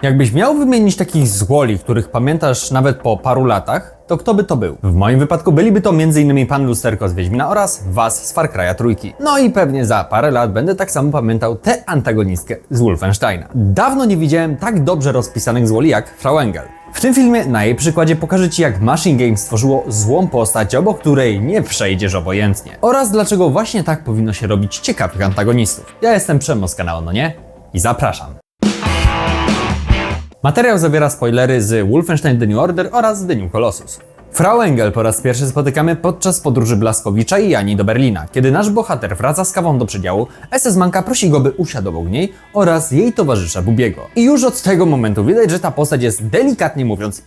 Jakbyś miał wymienić takich złoli, których pamiętasz nawet po paru latach, to kto by to był? W moim wypadku byliby to m.in. pan Lusterko z Wiedźmina oraz was z Far Cry'a Trójki. No i pewnie za parę lat będę tak samo pamiętał tę antagonistkę z Wolfensteina. Dawno nie widziałem tak dobrze rozpisanych złoli jak Frau Engel. W tym filmie na jej przykładzie pokażę Ci, jak Machine Games stworzyło złą postać, obok której nie przejdziesz obojętnie. Oraz dlaczego właśnie tak powinno się robić ciekawych antagonistów. Ja jestem Przemo z kanału, no nie? I zapraszam. Materiał zawiera spoilery z Wolfenstein The New Order oraz The New Colossus. Frau Engel po raz pierwszy spotykamy podczas podróży Blaskowicza i Jani do Berlina. Kiedy nasz bohater wraca z kawą do przedziału, SS-manka prosi go, by usiadł obok niej oraz jej towarzysza Bubiego. I już od tego momentu widać, że ta postać jest delikatnie mówiąc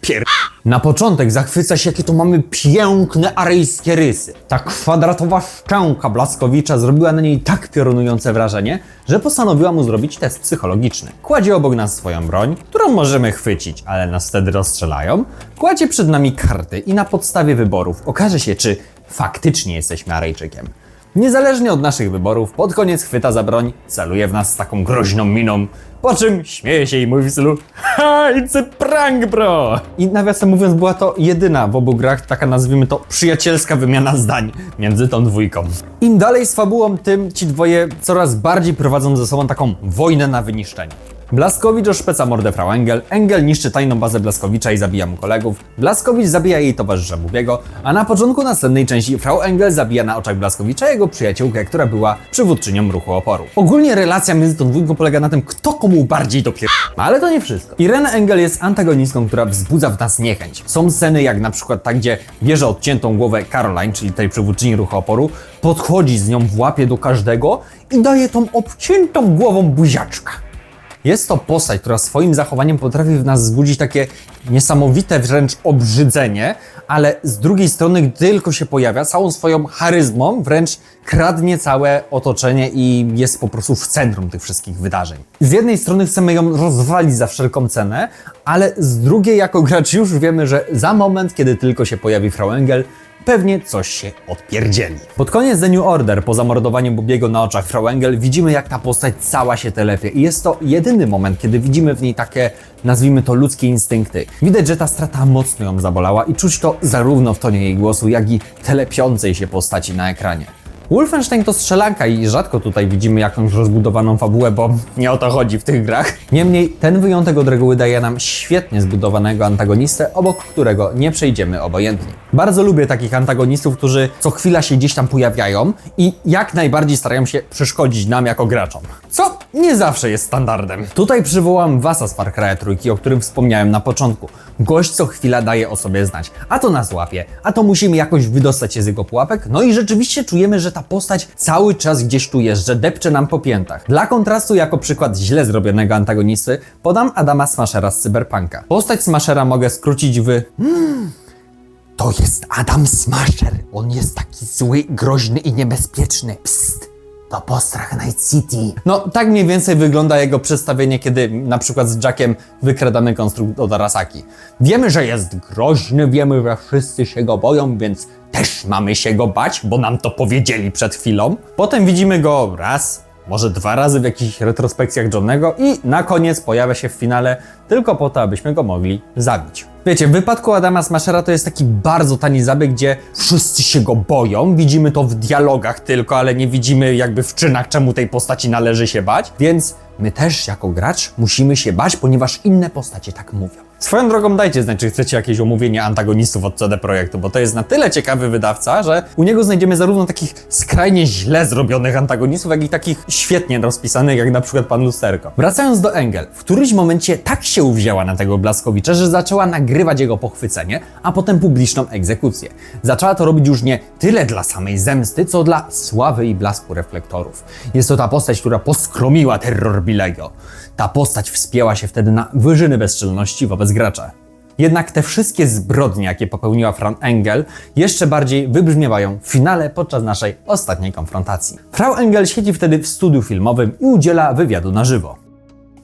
Na początek zachwyca się, jakie to mamy piękne aryjskie rysy. Ta kwadratowa szczęka Blaskowicza zrobiła na niej tak piorunujące wrażenie, że postanowiła mu zrobić test psychologiczny. Kładzie obok nas swoją broń, którą możemy chwycić, ale nas wtedy rozstrzelają. Kładzie przed nami karty i na podstawie wyborów okaże się, czy faktycznie jesteśmy Aryjczykiem. Niezależnie od naszych wyborów, pod koniec chwyta za broń, celuje w nas z taką groźną miną, po czym śmieje się i mówi w stylu "Ha, it's a prank, bro!" I nawiasem mówiąc, była to jedyna w obu grach taka, nazwijmy to, przyjacielska wymiana zdań między tą dwójką. Im dalej z fabułą, tym ci dwoje coraz bardziej prowadzą ze sobą taką wojnę na wyniszczenie. Blaskowicz oszpeca mordę Frau Engel, Engel niszczy tajną bazę Blaskowicza i zabija mu kolegów, Blaskowicz zabija jej towarzysza Bubiego, a na początku następnej części Frau Engel zabija na oczach Blaskowicza jego przyjaciółkę, która była przywódczynią ruchu oporu. Ogólnie relacja między tą dwójką polega na tym, kto komu bardziej Ale to nie wszystko. Irene Engel jest antagonistką, która wzbudza w nas niechęć. Są sceny jak na przykład ta, gdzie bierze odciętą głowę Caroline, czyli tej przywódczyni ruchu oporu, podchodzi z nią w łapie do każdego i daje tą obciętą głową buziaczka. Jest to postać, która swoim zachowaniem potrafi w nas wzbudzić takie niesamowite wręcz obrzydzenie, ale z drugiej strony, gdy tylko się pojawia, całą swoją charyzmą wręcz kradnie całe otoczenie i jest po prostu w centrum tych wszystkich wydarzeń. Z jednej strony chcemy ją rozwalić za wszelką cenę, ale z drugiej jako gracz już wiemy, że za moment, kiedy tylko się pojawi Frau Engel, pewnie coś się odpierdzieli. Pod koniec The New Order, po zamordowaniu Bubiego na oczach Frau Engel, widzimy, jak ta postać cała się telepie i jest to jedyny moment, kiedy widzimy w niej takie, nazwijmy to, ludzkie instynkty. Widać, że ta strata mocno ją zabolała i czuć to zarówno w tonie jej głosu, jak i telepiącej się postaci na ekranie. Wolfenstein to strzelanka i rzadko tutaj widzimy jakąś rozbudowaną fabułę, bo nie o to chodzi w tych grach. Niemniej ten wyjątek od reguły daje nam świetnie zbudowanego antagonistę, obok którego nie przejdziemy obojętnie. Bardzo lubię takich antagonistów, którzy co chwila się gdzieś tam pojawiają i jak najbardziej starają się przeszkodzić nam jako graczom. Co nie zawsze jest standardem. Tutaj przywołam Wasa z Far Cry'a Trójki, o którym wspomniałem na początku. Gość co chwila daje o sobie znać. A to nas łapie, a to musimy jakoś wydostać się z jego pułapek, no i rzeczywiście czujemy, że ta postać cały czas gdzieś tu jest, że depcze nam po piętach. Dla kontrastu, jako przykład źle zrobionego antagonisty, podam Adama Smashera z Cyberpunka. Postać Smashera mogę skrócić w to jest Adam Smasher. On jest taki zły, groźny i niebezpieczny. Psst. To postrach Night City. No, tak mniej więcej wygląda jego przedstawienie, kiedy na przykład z Jackiem wykradamy konstrukt od Arasaki. Wiemy, że jest groźny, wiemy, że wszyscy się go boją, więc też mamy się go bać, bo nam to powiedzieli przed chwilą. Potem widzimy go raz, może dwa razy w jakichś retrospekcjach Johnnego i na koniec pojawia się w finale tylko po to, abyśmy go mogli zabić. Wiecie, w wypadku Adama Smashera to jest taki bardzo tani zabieg, gdzie wszyscy się go boją, widzimy to w dialogach tylko, ale nie widzimy jakby w czynach, czemu tej postaci należy się bać, więc my też jako gracz musimy się bać, ponieważ inne postacie tak mówią. Swoją drogą dajcie znać, czy chcecie jakieś omówienie antagonistów od CD Projektu, bo to jest na tyle ciekawy wydawca, że u niego znajdziemy zarówno takich skrajnie źle zrobionych antagonistów, jak i takich świetnie rozpisanych, jak na przykład pan Lusterko. Wracając do Engel, w którymś momencie tak się uwzięła na tego Blaskowicza, że zaczęła nagrywać jego pochwycenie, a potem publiczną egzekucję. Zaczęła to robić już nie tyle dla samej zemsty, co dla sławy i blasku reflektorów. jest to ta postać, która poskromiła terror Billego. Ta postać wspięła się wtedy na wyżyny bezczelności wobec gracza. Jednak te wszystkie zbrodnie, jakie popełniła Frau Engel, jeszcze bardziej wybrzmiewają w finale podczas naszej ostatniej konfrontacji. Frau Engel siedzi wtedy w studiu filmowym i udziela wywiadu na żywo.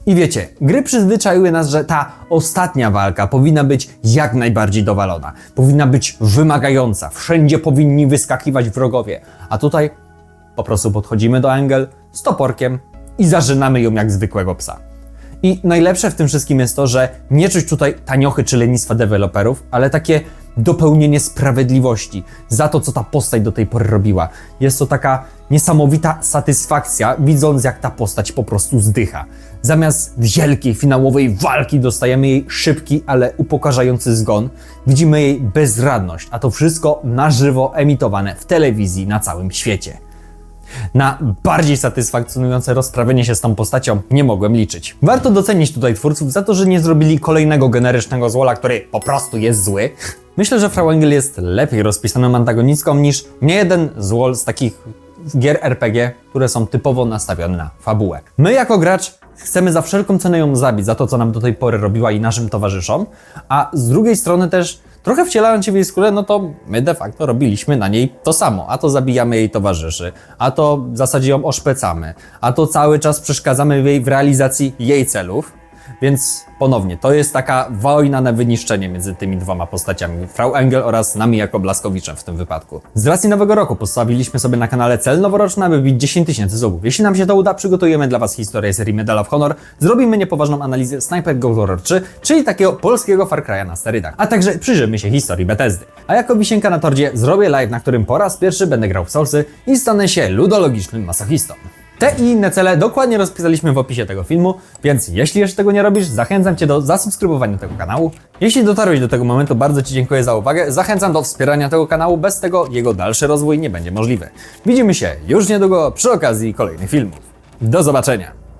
I wiecie, gry przyzwyczaiły nas, że ta ostatnia walka powinna być jak najbardziej dowalona. Powinna być wymagająca, wszędzie powinni wyskakiwać wrogowie. A tutaj po prostu podchodzimy do Engel z toporkiem i zażynamy ją jak zwykłego psa. I najlepsze w tym wszystkim jest to, że nie czuć tutaj taniochy czy lenistwa deweloperów, ale takie dopełnienie sprawiedliwości za to, co ta postać do tej pory robiła. Jest to taka niesamowita satysfakcja, widząc jak ta postać po prostu zdycha. Zamiast wielkiej, finałowej walki dostajemy jej szybki, ale upokarzający zgon. Widzimy jej bezradność, a to wszystko na żywo emitowane w telewizji na całym świecie. Na bardziej satysfakcjonujące rozprawienie się z tą postacią nie mogłem liczyć. Warto docenić tutaj twórców za to, że nie zrobili kolejnego generycznego złola, który po prostu jest zły. Myślę, że Frau Engel jest lepiej rozpisaną antagonistką niż niejeden złol z takich gier RPG, które są typowo nastawione na fabułę. My jako gracz chcemy za wszelką cenę ją zabić za to, co nam do tej pory robiła i naszym towarzyszom, a z drugiej strony też trochę wcielając się w jej skórę, no to my de facto robiliśmy na niej to samo. A to zabijamy jej towarzyszy, a to w zasadzie ją oszpecamy, a to cały czas przeszkadzamy w realizacji jej celów. Więc ponownie, to jest taka wojna na wyniszczenie między tymi dwoma postaciami, Frau Engel oraz nami jako Blaskowiczem w tym wypadku. Z racji nowego roku postawiliśmy sobie na kanale cel noworoczny, aby wbić 10 000 subów. Jeśli nam się to uda, przygotujemy dla Was historię serii Medal of Honor, zrobimy niepoważną analizę Sniper Ghost Warrior 3, czyli takiego polskiego Far Cry'a na sterydach, a także przyjrzymy się historii Bethesdy. A jako wisienka na torcie zrobię live, na którym po raz pierwszy będę grał w Soulsy i stanę się ludologicznym masochistą. Te i inne cele dokładnie rozpisaliśmy w opisie tego filmu, więc jeśli jeszcze tego nie robisz, zachęcam Cię do zasubskrybowania tego kanału. Jeśli dotarłeś do tego momentu, bardzo Ci dziękuję za uwagę, zachęcam do wspierania tego kanału, bez tego jego dalszy rozwój nie będzie możliwy. Widzimy się już niedługo przy okazji kolejnych filmów. Do zobaczenia!